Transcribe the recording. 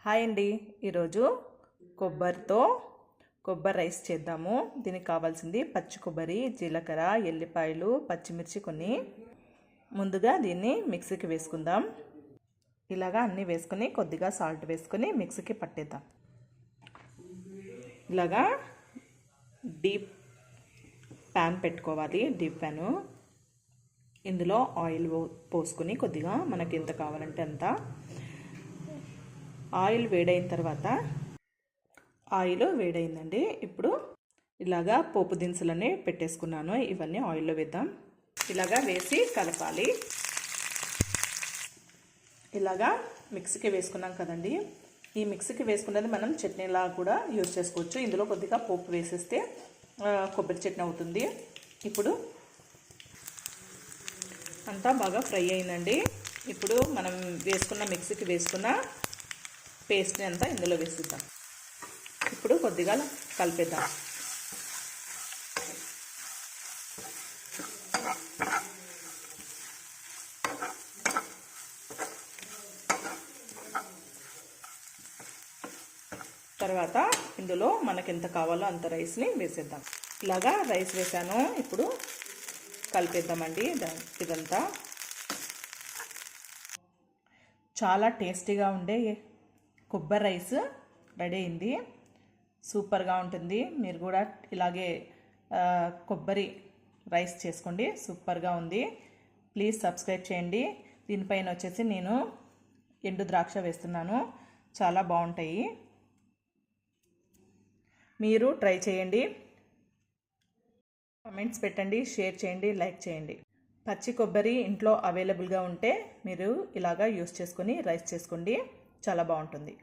Hi అండి, ఈరోజు కొబ్బరి రైస్ చేద్దాము. దీనికి కావాల్సింది పచ్చి కొబ్బరి, జీలకర్ర, ఎల్లిపాయలు, పచ్చిమిర్చి కొన్ని. ముందుగా దీన్ని మిక్సీకి వేసుకుందాం. ఇలాగా అన్నీ వేసుకొని కొద్దిగా సాల్ట్ వేసుకొని మిక్సీకి పట్టేద్దాం. ఇలాగా డీప్ ప్యాన్ పెట్టుకోవాలి, డీప్ ప్యాను. ఇందులో ఆయిల్ పోసుకొని కొద్దిగా మనకి ఎంత కావాలంటే అంత. ఆయిల్ వేడైన తర్వాత ఆయిల్ వేడైందండి. ఇప్పుడు ఇలాగా పోపు దినుసులన్నీ పెట్టేసుకున్నాను. ఇవన్నీ ఆయిల్లో వేద్దాం. ఇలాగా వేసి కలపాలి. ఇలాగా మిక్సీకి వేసుకున్నాం కదండి. ఈ మిక్సీకి వేసుకున్నది మనం చట్నీలా కూడా యూజ్ చేసుకోవచ్చు. ఇందులో కొద్దిగా పోపు వేసేస్తే కొబ్బరి చట్నీ అవుతుంది. ఇప్పుడు అంతా బాగా ఫ్రై అయిందండి. ఇప్పుడు మనం మిక్సీకి వేసుకున్న పేస్ట్ని అంతా ఇందులో వేసిద్దాం. ఇప్పుడు కొద్దిగా కలిపేద్దాం. తర్వాత ఇందులో మనకి ఎంత కావాలో అంత రైస్ని వేసేద్దాం. ఇలాగా రైస్ వేసాను. ఇప్పుడు కలిపేద్దామండి ఇదంతా. చాలా టేస్టీగా ఉండే కొబ్బరి రైస్ రెడీ అయింది. సూపర్గా ఉంటుంది. మీరు కూడా ఇలాగే కొబ్బరి రైస్ చేసుకోండి. సూపర్గా ఉంది. ప్లీజ్ సబ్స్క్రైబ్ చేయండి. దీనిపైన వచ్చేసి నేను ఎండు ద్రాక్ష వేస్తున్నాను. చాలా బాగుంటాయి. మీరు ట్రై చేయండి. కామెంట్స్ పెట్టండి, షేర్ చేయండి, లైక్ చేయండి. పచ్చి కొబ్బరి ఇంట్లో అవైలబుల్గా ఉంటే మీరు ఇలాగా యూస్ చేసుకొని రైస్ చేసుకోండి. చాలా బాగుంటుంది.